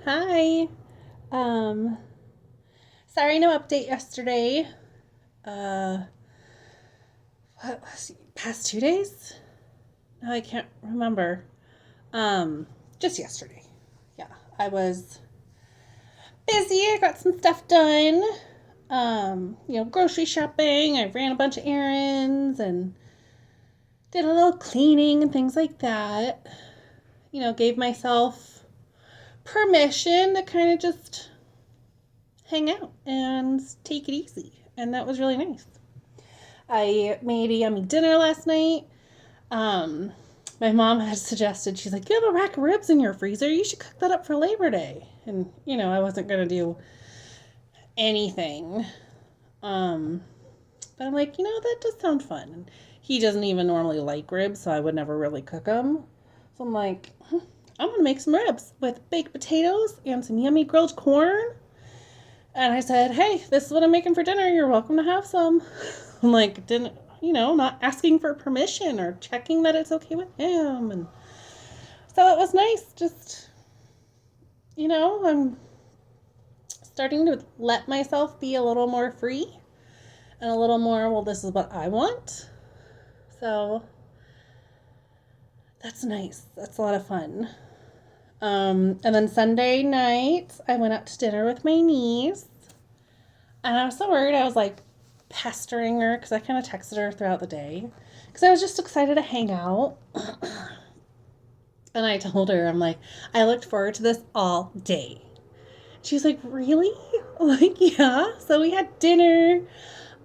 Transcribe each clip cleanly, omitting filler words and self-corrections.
Hi. Um, Sorry, no update yesterday. Uh, what was it, past 2 days? No, I can't remember. Um, just yesterday. Yeah, I was busy. I got some stuff done. Grocery shopping. I ran a bunch of errands and did a little cleaning and things like that. Gave myself permission to kind of just hang out and take it easy. And that was really nice. I made a yummy dinner last night. Um, my mom had suggested, she's like, you have a rack of ribs in your freezer. You should cook that up for Labor Day. And, I wasn't going to do anything. Um, but I'm like, that does sound fun. And he doesn't even normally like ribs, so I would never really cook them. So I'm like, I'm going to make some ribs with baked potatoes and some yummy grilled corn. And I said, hey, this is what I'm making for dinner. You're welcome to have some. I'm like, not asking for permission or checking that it's okay with him. And so it was nice. Just, I'm starting to let myself be a little more free and a little more, well, this is what I want. So that's nice. That's a lot of fun. And then Sunday night, I went out to dinner with my niece. And I was so worried. I was like pestering her because I kind of texted her throughout the day because I was just excited to hang out. And I told her, I'm like, I looked forward to this all day. She's like, really? I'm like, yeah. So we had dinner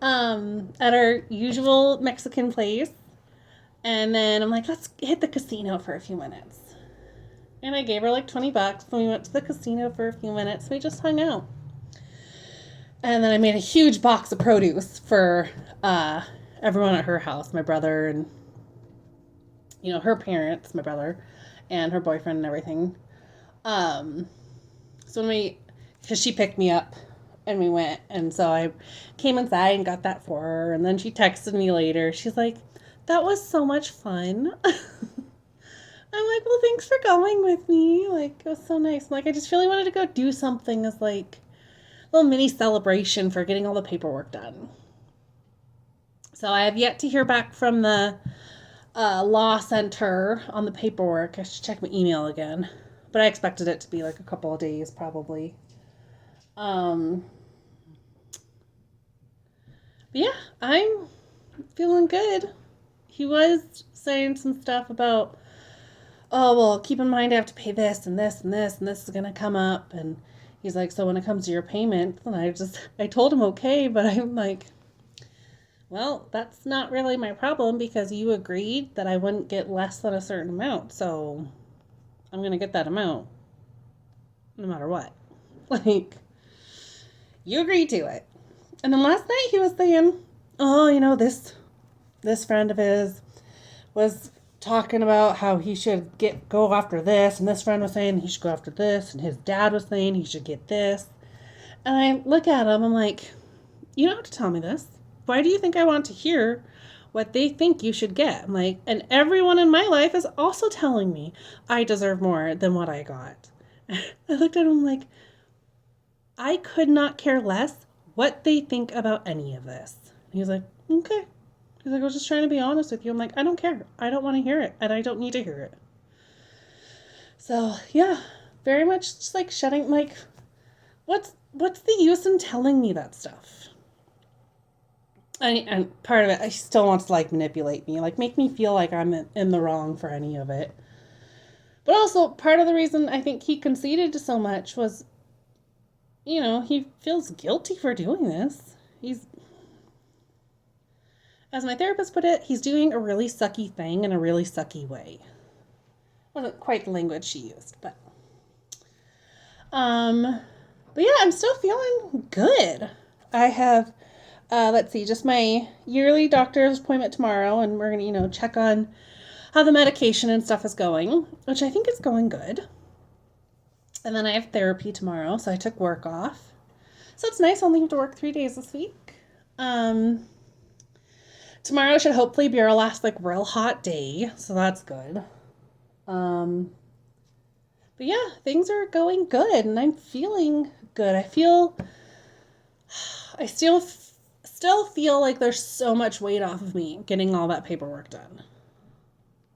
at our usual Mexican place. And then I'm like, let's hit the casino for a few minutes. And I gave her like $20 and we went to the casino for a few minutes. We just hung out. And then I made a huge box of produce for everyone at her house, my brother and, her parents, my brother, and her boyfriend and everything. So because she picked me up and we went. And so I came inside and got that for her. And then she texted me later. She's like, that was so much fun. I'm like, well, thanks for going with me. Like, it was so nice. I'm like, I just really wanted to go do something as like a little mini celebration for getting all the paperwork done. So I have yet to hear back from the law center on the paperwork. I should check my email again. But I expected it to be like a couple of days probably. Um, but yeah, I'm feeling good. He was saying some stuff about, oh, well, keep in mind I have to pay this and this and this and this is going to come up. And he's like, so when it comes to your payment, and I told him okay, but I'm like, well, that's not really my problem because you agreed that I wouldn't get less than a certain amount. So I'm going to get that amount no matter what. Like, you agreed to it. And then last night he was saying, oh, this friend of his was talking about how he should go after this, and this friend was saying he should go after this, and his dad was saying he should get this. And I look at him, I'm like, you don't have to tell me this. Why do you think I want to hear what they think you should get? I'm like, and everyone in my life is also telling me I deserve more than what I got. I looked at him like, I could not care less what they think about any of this. And he's like, okay. He's like, I was just trying to be honest with you. I'm like, I don't care. I don't want to hear it, and I don't need to hear it. So yeah, very much just like shutting. Like, what's the use in telling me that stuff? And part of it, I still wants to like manipulate me, like make me feel like I'm in the wrong for any of it. But also, part of the reason I think he conceded to so much was, he feels guilty for doing this. As my therapist put it, he's doing a really sucky thing in a really sucky way. Wasn't quite the language she used, but um, but yeah, I'm still feeling good. I have, let's see, just my yearly doctor's appointment tomorrow, and we're gonna, check on how the medication and stuff is going, which I think is going good. And then I have therapy tomorrow, so I took work off. So it's nice. I only have to work 3 days this week. Um, Tomorrow should hopefully be our last like real hot day, so that's good. Um, But yeah, things are going good and I'm feeling good. I still feel like there's so much weight off of me getting all that paperwork done.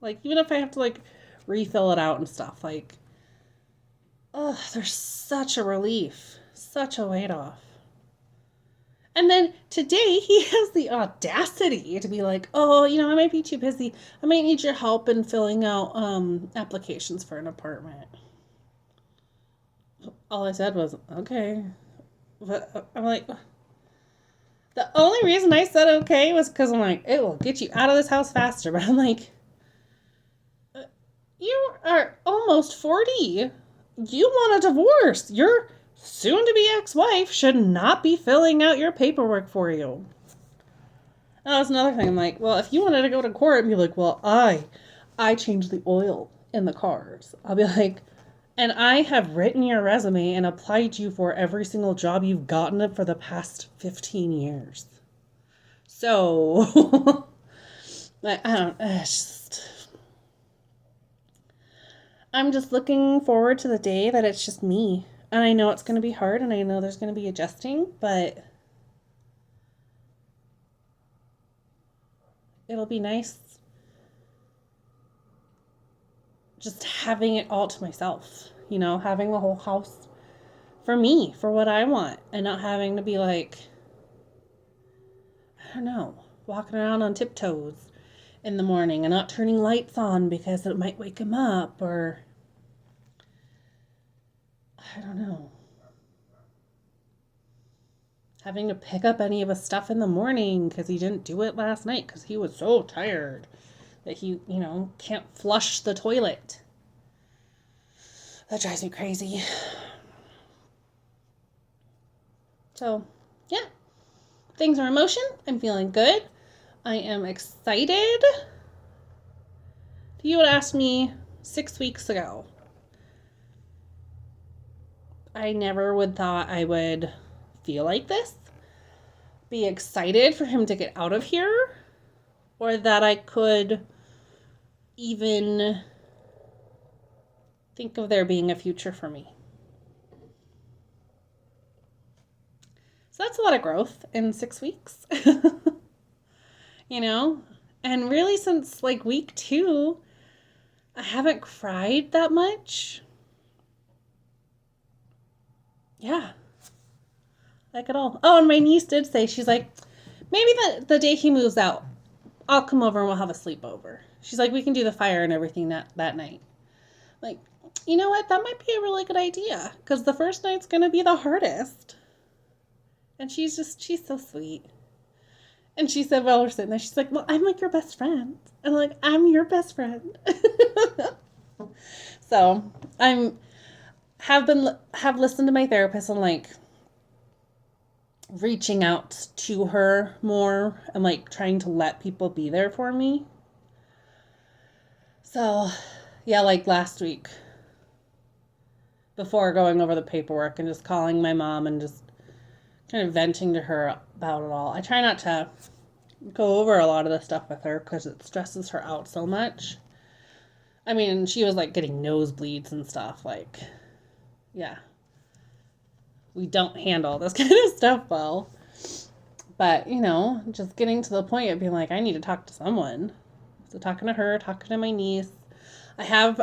Like, even if I have to, like, refill it out and stuff, like, oh, there's such a relief, such a weight off. And then today he has the audacity to be like, oh, I might be too busy. I might need your help in filling out applications for an apartment. All I said was, okay. But I'm like, the only reason I said okay was because I'm like, it will get you out of this house faster. But I'm like, you are almost 40. You want a divorce. Your soon-to-be ex-wife should not be filling out your paperwork for you. That was another thing. I'm like, well, if you wanted to go to court and be like, well, I changed the oil in the cars. I'll be like, and I have written your resume and applied you for every single job you've gotten for the past 15 years. So, I'm just looking forward to the day that it's just me. And I know it's going to be hard and I know there's going to be adjusting, but it'll be nice just having it all to myself, having the whole house for me, for what I want, and not having to be like, I don't know, walking around on tiptoes in the morning and not turning lights on because it might wake him up, or I don't know, having to pick up any of his stuff in the morning because he didn't do it last night because he was so tired that he, can't flush the toilet. That drives me crazy. So, yeah. Things are in motion. I'm feeling good. I am excited. If you had asked me 6 weeks ago, I never would thought I would feel like this, be excited for him to get out of here, or that I could even think of there being a future for me. So that's a lot of growth in 6 weeks. And really since like week 2, I haven't cried that much. Yeah. Like at all. Oh, and my niece did say, she's like, maybe the day he moves out, I'll come over and we'll have a sleepover. She's like, we can do the fire and everything that night. Like, you know what? That might be a really good idea. Because the first night's going to be the hardest. And she's so sweet. And she said, while we're sitting there, she's like, well, I'm like your best friend. I'm like, I'm your best friend. So have listened to my therapist and like reaching out to her more and like trying to let people be there for me. So yeah, like last week before going over the paperwork and just calling my mom and just kind of venting to her about it all. I try not to go over a lot of this stuff with her because it stresses her out so much. I mean, she was like getting nosebleeds and stuff. Like, yeah. We don't handle this kind of stuff well. But, just getting to the point of being like, I need to talk to someone. So talking to her, talking to my niece. I have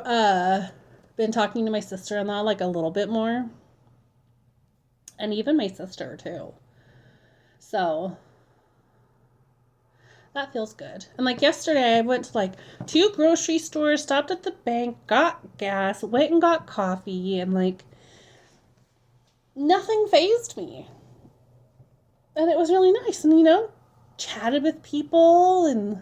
been talking to my sister-in-law like a little bit more. And even my sister too. So that feels good. And like yesterday I went to like 2 grocery stores, stopped at the bank, got gas, went and got coffee, and like nothing fazed me. And it was really nice. And chatted with people, and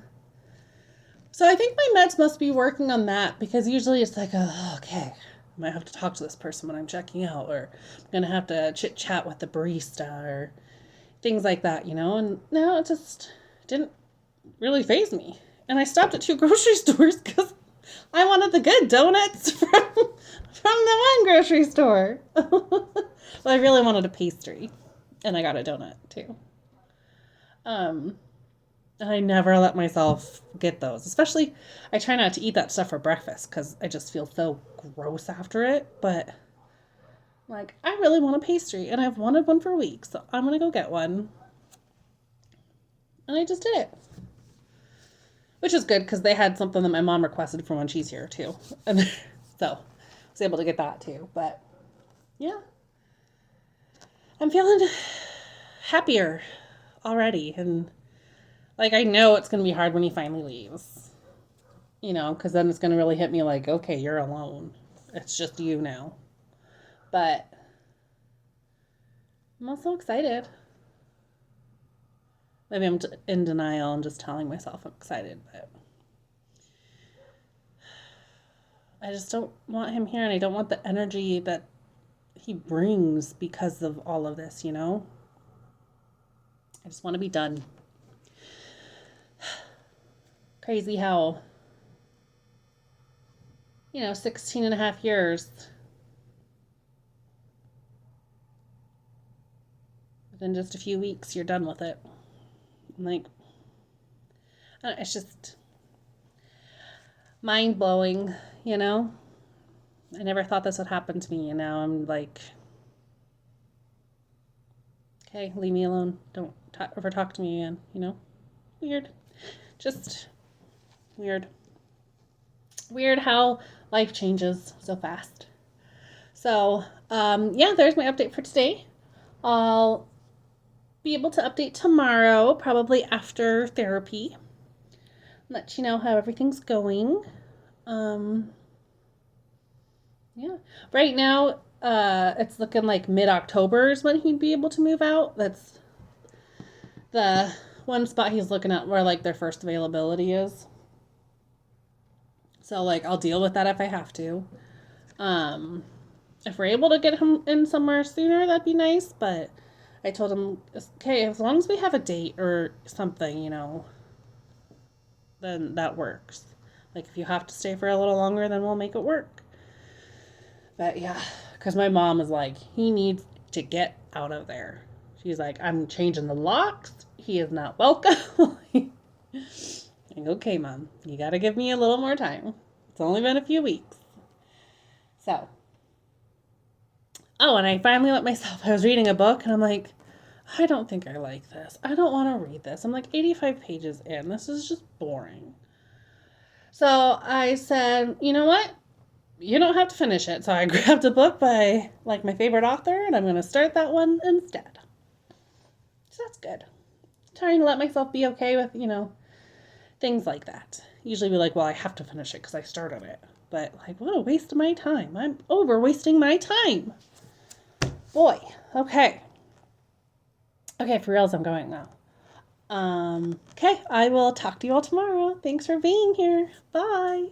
so I think my meds must be working on that, because usually it's like, oh, okay, I might have to talk to this person when I'm checking out, or I'm going to have to chit-chat with the barista, or things like that, and no, it just didn't really faze me. And I stopped at 2 grocery stores because I wanted the good donuts from the one grocery store. Well, I really wanted a pastry, and I got a donut too. I never let myself get those. Especially, I try not to eat that stuff for breakfast because I just feel so gross after it. But, like, I really want a pastry, and I've wanted one for weeks, so I'm going to go get one. And I just did it. Which is good because they had something that my mom requested for when she's here, too. And so, I was able to get that, too. But, yeah. I'm feeling happier already. And, like, I know it's going to be hard when he finally leaves. You know, because then it's going to really hit me like, okay, you're alone. It's just you now. But I'm also excited. Maybe I'm in denial and just telling myself I'm excited, but I just don't want him here, and I don't want the energy that he brings because of all of this, you know? I just want to be done. Crazy how, 16 and a half years. Within just a few weeks, you're done with it. Like, it's just mind blowing, you know? I never thought this would happen to me, and now I'm like, okay, leave me alone. Don't ever talk to me again, you know? Weird. Just weird. Weird how life changes so fast. So, yeah, there's my update for today. I'll be able to update tomorrow, probably after therapy. Let you know how everything's going. Yeah. Right now, it's looking like mid-October is when he'd be able to move out. That's the one spot he's looking at where like their first availability is. So like I'll deal with that if I have to. If we're able to get him in somewhere sooner, that'd be nice. But I told him, okay, as long as we have a date or something, then that works. Like if you have to stay for a little longer, then we'll make it work. But yeah, because my mom is like, he needs to get out of there. She's like, I'm changing the locks. He is not welcome. Like, okay, Mom, you got to give me a little more time. It's only been a few weeks. So, and I finally let myself, I was reading a book and I'm like, I don't think I like this. I don't want to read this. I'm like 85 pages in. This is just boring. So I said, you know what? You don't have to finish it. So I grabbed a book by like my favorite author and I'm going to start that one instead. So that's good. Trying to let myself be okay with, things like that. Usually be like, well, I have to finish it because I started it. But like, what a waste of my time. I'm over wasting my time. Boy. Okay. Okay, for reals, I'm going now. Okay, I will talk to you all tomorrow. Thanks for being here. Bye.